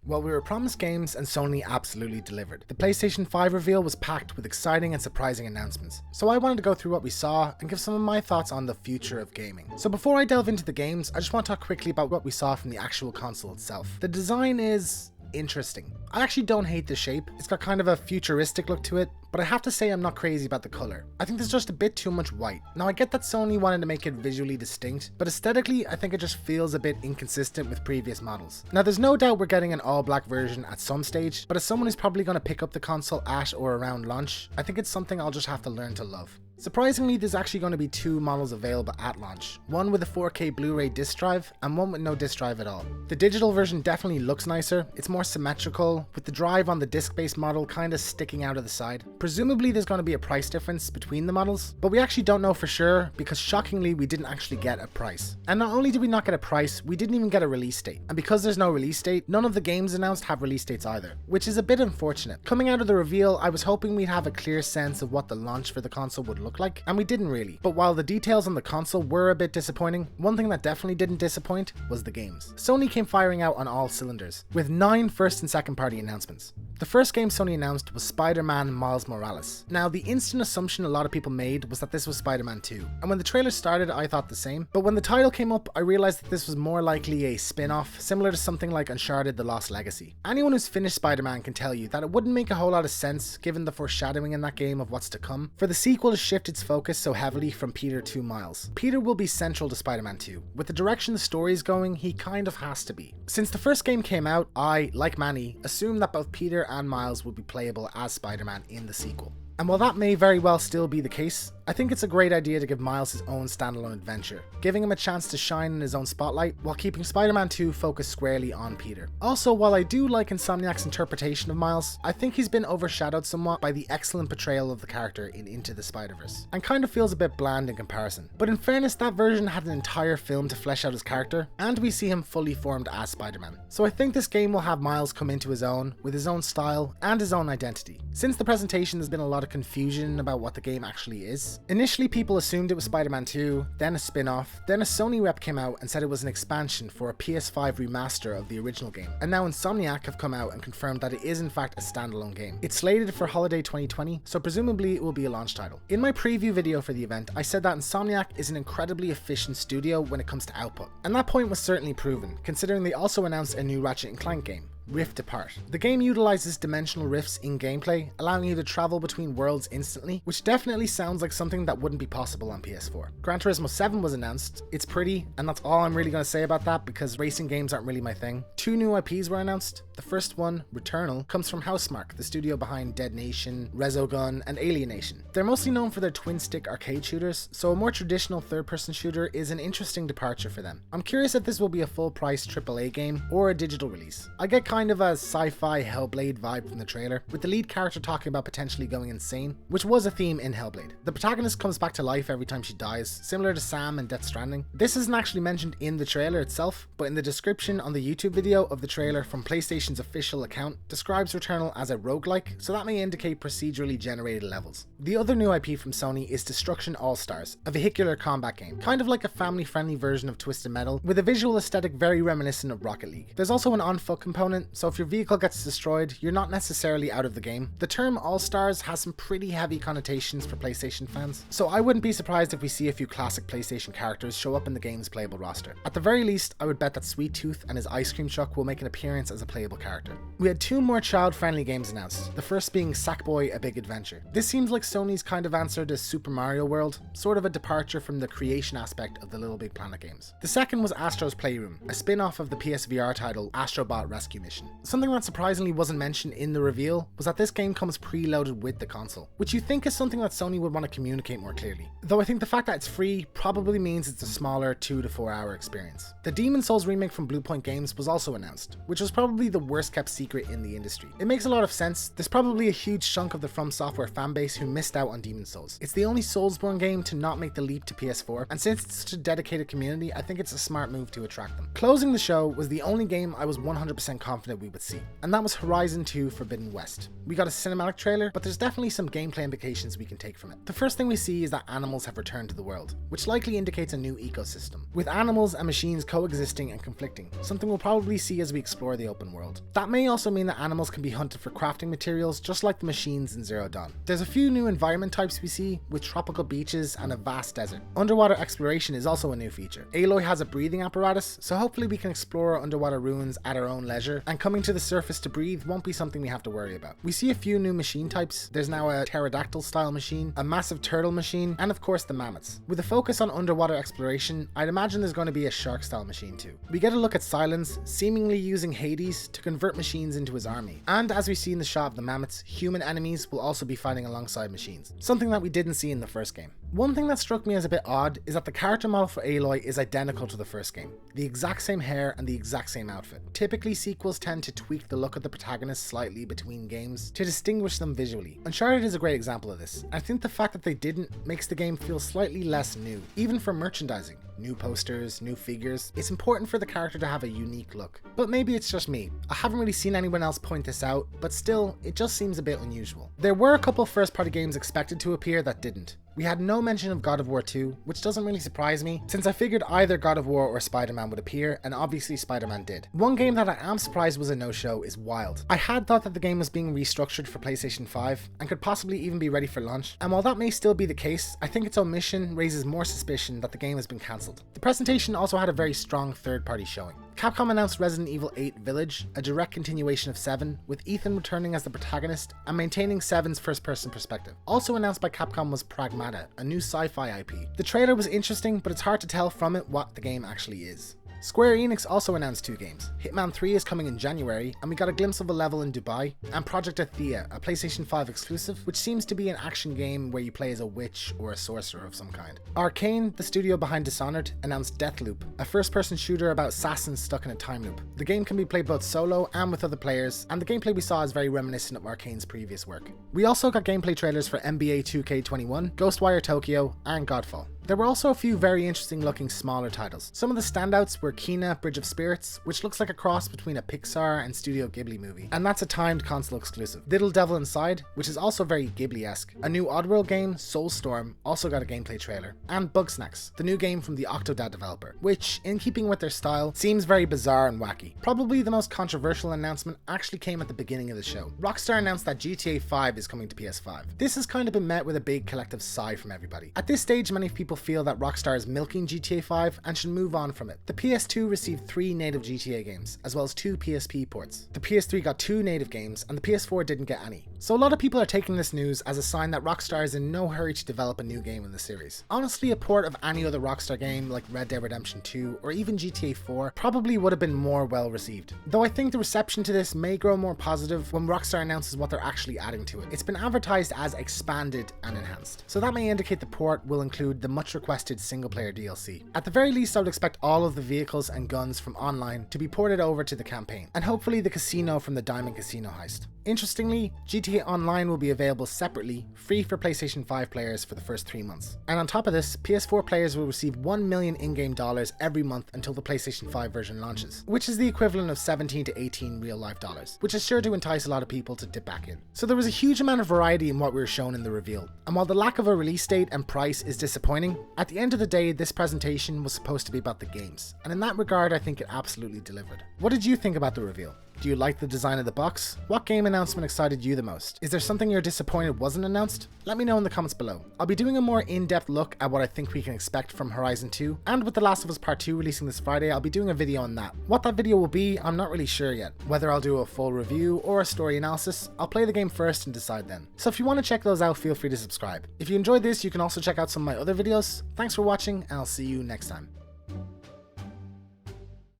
Well, we were promised games and Sony absolutely delivered. The PlayStation 5 reveal was packed with exciting and surprising announcements. So I wanted to go through what we saw and give some of my thoughts on the future of gaming. So before I delve into the games, I just want to talk quickly about what we saw from the actual console itself. The design is interesting. I actually don't hate the shape. It's got kind of a futuristic look to it, but I have to say I'm not crazy about the color. I think there's just a bit too much white. Now I get that Sony wanted to make it visually distinct, but aesthetically I think it just feels a bit inconsistent with previous models. Now there's no doubt we're getting an all black version at some stage, but as someone who's probably going to pick up the console at or around launch, I think it's something I'll just have to learn to love. Surprisingly, there's actually going to be two models available at launch, one with a 4K Blu-ray disc drive and one with no disc drive at all. The digital version definitely looks nicer, it's more symmetrical, with the drive on the disc-based model kind of sticking out of the side. Presumably there's going to be a price difference between the models, but we actually don't know for sure because shockingly we didn't actually get a price. And not only did we not get a price, we didn't even get a release date. And because there's no release date, none of the games announced have release dates either, which is a bit unfortunate. Coming out of the reveal, I was hoping we'd have a clear sense of what the launch for the console would look like, and we didn't really. But while the details on the console were a bit disappointing, one thing that definitely didn't disappoint was the games. Sony came firing out on all cylinders, with 9 first and second party announcements. The first game Sony announced was Spider-Man Miles Morales. Now, the instant assumption a lot of people made was that this was Spider-Man 2, and when the trailer started I thought the same, but when the title came up I realized that this was more likely a spin-off, similar to something like Uncharted: The Lost Legacy. Anyone who's finished Spider-Man can tell you that it wouldn't make a whole lot of sense, given the foreshadowing in that game of what's to come, for the sequel to shift its focus so heavily from Peter to Miles. Peter will be central to Spider-Man 2. With the direction the story's going, he kind of has to be. Since the first game came out, I, like many, assumed that both Peter and Miles would be playable as Spider-Man in the sequel. And while that may very well still be the case, I think it's a great idea to give Miles his own standalone adventure, giving him a chance to shine in his own spotlight while keeping Spider-Man 2 focused squarely on Peter. Also, while I do like Insomniac's interpretation of Miles, I think he's been overshadowed somewhat by the excellent portrayal of the character in Into the Spider-Verse, and kind of feels a bit bland in comparison. But in fairness, that version had an entire film to flesh out his character, and we see him fully formed as Spider-Man. So I think this game will have Miles come into his own, with his own style and his own identity. Since the presentation, there's been a lot of confusion about what the game actually is. Initially people assumed it was Spider-Man 2, then a spin-off, then a Sony rep came out and said it was an expansion for a PS5 remaster of the original game, and now Insomniac have come out and confirmed that it is in fact a standalone game. It's slated for holiday 2020, so presumably it will be a launch title. In my preview video for the event, I said that Insomniac is an incredibly efficient studio when it comes to output, and that point was certainly proven, considering they also announced a new Ratchet and Clank game, Rift Apart. The game utilizes dimensional rifts in gameplay, allowing you to travel between worlds instantly, which definitely sounds like something that wouldn't be possible on PS4. Gran Turismo 7 was announced. It's pretty, and that's all I'm really going to say about that because racing games aren't really my thing. 2 new IPs were announced. The first one, Returnal, comes from Housemarque, the studio behind Dead Nation, Resogun, and Alienation. They're mostly known for their twin-stick arcade shooters, so a more traditional third-person shooter is an interesting departure for them. I'm curious if this will be a full-price AAA game or a digital release. I get kind of a sci-fi Hellblade vibe from the trailer, with the lead character talking about potentially going insane, which was a theme in Hellblade. The protagonist comes back to life every time she dies, similar to Sam in Death Stranding. This isn't actually mentioned in the trailer itself, but in the description on the YouTube video of the trailer from PlayStation's official account describes Returnal as a roguelike, so that may indicate procedurally generated levels. The other new IP from Sony is Destruction ALLSTARS, a vehicular combat game, kind of like a family-friendly version of Twisted Metal, with a visual aesthetic very reminiscent of Rocket League. There's also an on-foot component, so if your vehicle gets destroyed, you're not necessarily out of the game. The term All-Stars has some pretty heavy connotations for PlayStation fans, so I wouldn't be surprised if we see a few classic PlayStation characters show up in the game's playable roster. At the very least, I would bet that Sweet Tooth and his ice cream truck will make an appearance as a playable character. We had 2 more child-friendly games announced, the first being Sackboy: A Big Adventure. This seems like Sony's kind of answer to Super Mario World, sort of a departure from the creation aspect of the Little Big Planet games. The second was Astro's Playroom, a spin-off of the PSVR title Astrobot Rescue Mission. Something that surprisingly wasn't mentioned in the reveal was that this game comes preloaded with the console, which you think is something that Sony would want to communicate more clearly. Though I think the fact that it's free probably means it's a smaller 2 to 4 hour experience. The Demon's Souls remake from Bluepoint Games was also announced, which was probably the worst kept secret in the industry. It makes a lot of sense. There's probably a huge chunk of the From Software fanbase who missed out on Demon's Souls. It's the only Soulsborne game to not make the leap to PS4, and since it's such a dedicated community, I think it's a smart move to attract them. Closing the show was the only game I was 100% confident confident we would see, and that was Horizon 2 Forbidden West. We got a cinematic trailer, but there's definitely some gameplay implications we can take from it. The first thing we see is that animals have returned to the world, which likely indicates a new ecosystem, with animals and machines coexisting and conflicting, something we'll probably see as we explore the open world. That may also mean that animals can be hunted for crafting materials just like the machines in Zero Dawn. There's a few new environment types we see, with tropical beaches and a vast desert. Underwater exploration is also a new feature. Aloy has a breathing apparatus, so hopefully we can explore underwater ruins at our own leisure, and coming to the surface to breathe won't be something we have to worry about. We see a few new machine types. There's now a pterodactyl style machine, a massive turtle machine, and of course the mammoths. With a focus on underwater exploration, I'd imagine there's going to be a shark style machine too. We get a look at Silence, seemingly using Hades to convert machines into his army. And as we see in the shot of the mammoths, human enemies will also be fighting alongside machines, something that we didn't see in the first game. One thing that struck me as a bit odd is that the character model for Aloy is identical to the first game. The exact same hair and the exact same outfit. Typically, sequels tend to tweak the look of the protagonist slightly between games to distinguish them visually. Uncharted is a great example of this. I think the fact that they didn't makes the game feel slightly less new, even for merchandising. New posters, new figures. It's important for the character to have a unique look. But maybe it's just me. I haven't really seen anyone else point this out, but still, it just seems a bit unusual. There were a couple first-party games expected to appear that didn't. We had no mention of God of War 2, which doesn't really surprise me, since I figured either God of War or Spiderman would appear, and obviously Spiderman did. One game that I am surprised was a no-show is Wild. I had thought that the game was being restructured for PlayStation 5, and could possibly even be ready for launch, and while that may still be the case, I think its omission raises more suspicion that the game has been cancelled. The presentation also had a very strong third-party showing. Capcom announced Resident Evil 8 Village, a direct continuation of 7, with Ethan returning as the protagonist and maintaining 7's first-person perspective. Also announced by Capcom was Pragmata, a new sci-fi IP. The trailer was interesting, but it's hard to tell from it what the game actually is. Square Enix also announced 2 games. Hitman 3 is coming in January, and we got a glimpse of a level in Dubai, and Project Athea, a PlayStation 5 exclusive, which seems to be an action game where you play as a witch or a sorcerer of some kind. Arcane, the studio behind Dishonored, announced Deathloop, a first-person shooter about assassins stuck in a time loop. The game can be played both solo and with other players, and the gameplay we saw is very reminiscent of Arcane's previous work. We also got gameplay trailers for NBA 2K21, Ghostwire Tokyo, and Godfall. There were also a few very interesting looking smaller titles. Some of the standouts were Kena Bridge of Spirits, which looks like a cross between a Pixar and Studio Ghibli movie, and that's a timed console exclusive. Little Devil Inside, which is also very Ghibli-esque. A new Oddworld game, Soulstorm, also got a gameplay trailer. And Bugsnax, the new game from the Octodad developer, which, in keeping with their style, seems very bizarre and wacky. Probably the most controversial announcement actually came at the beginning of the show. Rockstar announced that GTA 5 is coming to PS5. This has kind of been met with a big collective sigh from everybody. At this stage, many people feel that Rockstar is milking GTA 5 and should move on from it. The PS2 received 3 native GTA games, as well as 2 PSP ports. The PS3 got 2 native games, and the PS4 didn't get any. So a lot of people are taking this news as a sign that Rockstar is in no hurry to develop a new game in the series. Honestly, a port of any other Rockstar game like Red Dead Redemption 2 or even GTA 4 probably would have been more well received. Though I think the reception to this may grow more positive when Rockstar announces what they're actually adding to it. It's been advertised as expanded and enhanced, so that may indicate the port will include the much requested single-player DLC. At the very least, I would expect all of the vehicles and guns from online to be ported over to the campaign, and hopefully the casino from the Diamond Casino heist. Interestingly, GTA Online will be available separately, free for PlayStation 5 players for the first 3 months. And on top of this, PS4 players will receive $1 million in-game dollars every month until the PlayStation 5 version launches, which is the equivalent of 17 to 18 real-life dollars, which is sure to entice a lot of people to dip back in. So there was a huge amount of variety in what we were shown in the reveal, and while the lack of a release date and price is disappointing, at the end of the day, this presentation was supposed to be about the games, and in that regard, I think it absolutely delivered. What did you think about the reveal? Do you like the design of the box? What game announcement excited you the most? Is there something you're disappointed wasn't announced? Let me know in the comments below. I'll be doing a more in-depth look at what I think we can expect from Horizon 2, and with The Last of Us Part 2 releasing this Friday, I'll be doing a video on that. What that video will be, I'm not really sure yet. Whether I'll do a full review or a story analysis, I'll play the game first and decide then. So if you want to check those out, feel free to subscribe. If you enjoyed this, you can also check out some of my other videos. Thanks for watching, and I'll see you next time.